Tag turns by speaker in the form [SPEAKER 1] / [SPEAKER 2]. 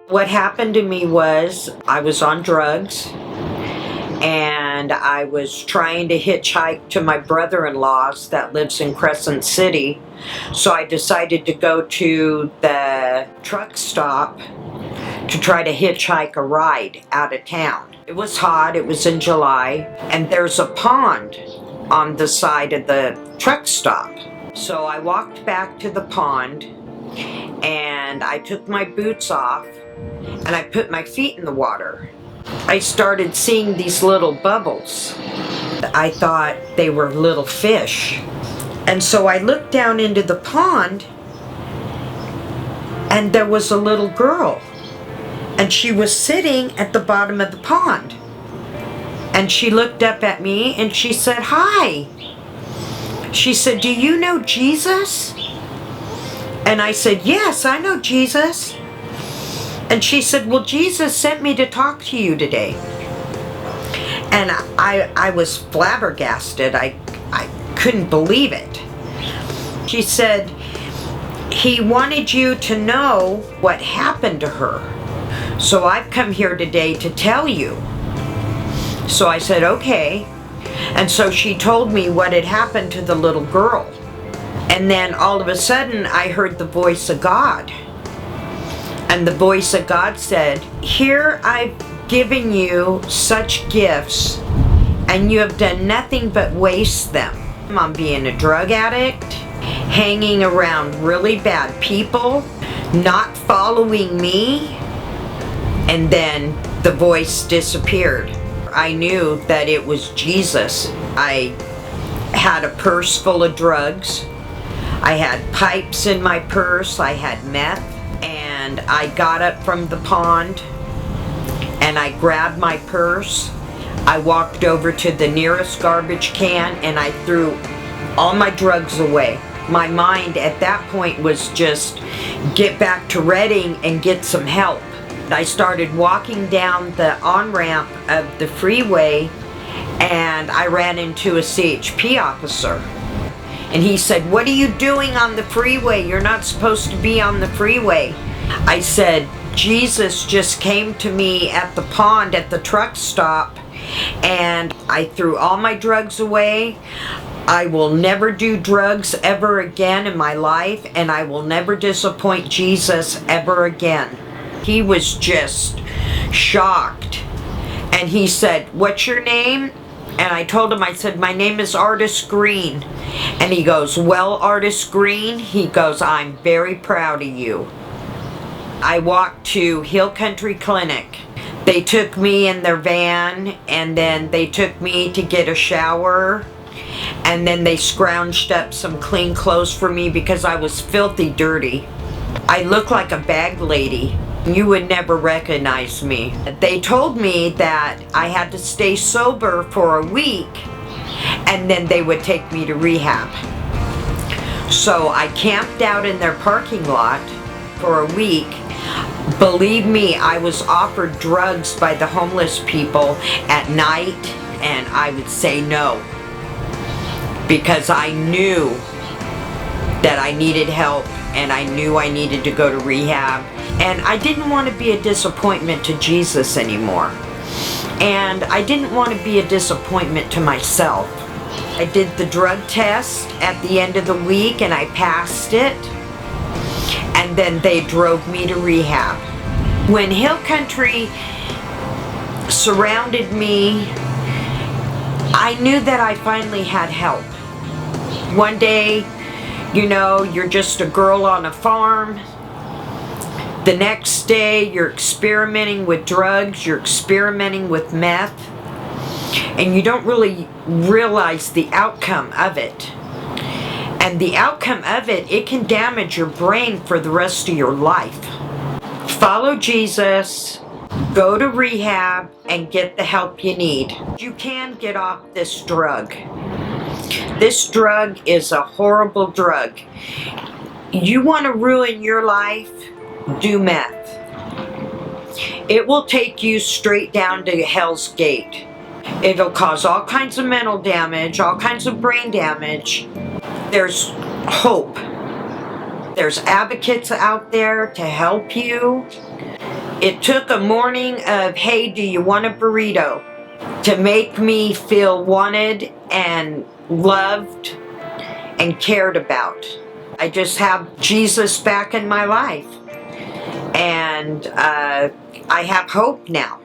[SPEAKER 1] What happened to me was I was on drugs and I was trying to hitchhike to my brother-in-law's that lives in Crescent City. So I decided to go to the truck stop to try to hitchhike a ride out of town. It was hot, it was in July, and there's a pond on the side of the truck stop. So I walked back to the pond and I took my boots off and I put my feet in the water. I started seeing these little bubbles. I thought they were little fish. And so I looked down into the pond and there was a little girl. And she was sitting at the bottom of the pond. And she looked up at me and she said, "Hi." She said, "Do you know Jesus?" And I said, "Yes, I know Jesus." And she said, "Well, Jesus sent me to talk to you today." And I was flabbergasted. I couldn't believe it. She said, "He wanted you to know what happened to her. So I've come here today to tell you." So I said, "Okay." And so she told me what had happened to the little girl. And then all of a sudden I heard the voice of God. And the voice of God said, "Here I've given you such gifts, and you have done nothing but waste them on being a drug addict, hanging around really bad people, not following me." And then the voice disappeared. I knew that it was Jesus. I had a purse full of drugs. I had pipes in my purse. I had meth. And I got up from the pond and I grabbed my purse. I walked over to the nearest garbage can and I threw all my drugs away. My mind at that point was just get back to Redding and get some help. I started walking down the on-ramp of the freeway and I ran into a CHP officer. And he said, "What are you doing on the freeway? You're not supposed to be on the freeway." I said, "Jesus just came to me at the pond at the truck stop and I threw all my drugs away. I will never do drugs ever again in my life and I will never disappoint Jesus ever again." He was just shocked. And he said, "What's your name?" And I told him, I said, "My name is Ardis Green." And he goes, "Well, Ardis Green," he goes, "I'm very proud of you." I walked to Hill Country Clinic. They took me in their van and then they took me to get a shower. And then they scrounged up some clean clothes for me because I was filthy dirty. I looked like a bag lady. You would never recognize me. They told me that I had to stay sober for a week and then they would take me to rehab. So I camped out in their parking lot for a week. Believe me, I was offered drugs by the homeless people at night and I would say no because I knew that I needed help and I knew I needed to go to rehab. And I didn't want to be a disappointment to Jesus anymore. And I didn't want to be a disappointment to myself. I did the drug test at the end of the week and I passed it. And then they drove me to rehab. When Hill Country surrounded me, I knew that I finally had help. One day, you know, you're just a girl on a farm. The next day, you're experimenting with drugs, you're experimenting with meth, and you don't really realize the outcome of it. And the outcome of it, it can damage your brain for the rest of your life. Follow Jesus, go to rehab, and get the help you need. You can get off this drug. This drug is a horrible drug. You want to ruin your life? Do meth. It will take you straight down to Hell's Gate. It'll cause all kinds of mental damage, all kinds of brain damage. There's hope. There's advocates out there to help you. It took a morning of, hey, do you want a burrito, to make me feel wanted and loved and cared about. I just have Jesus back in my life. And I have hope now.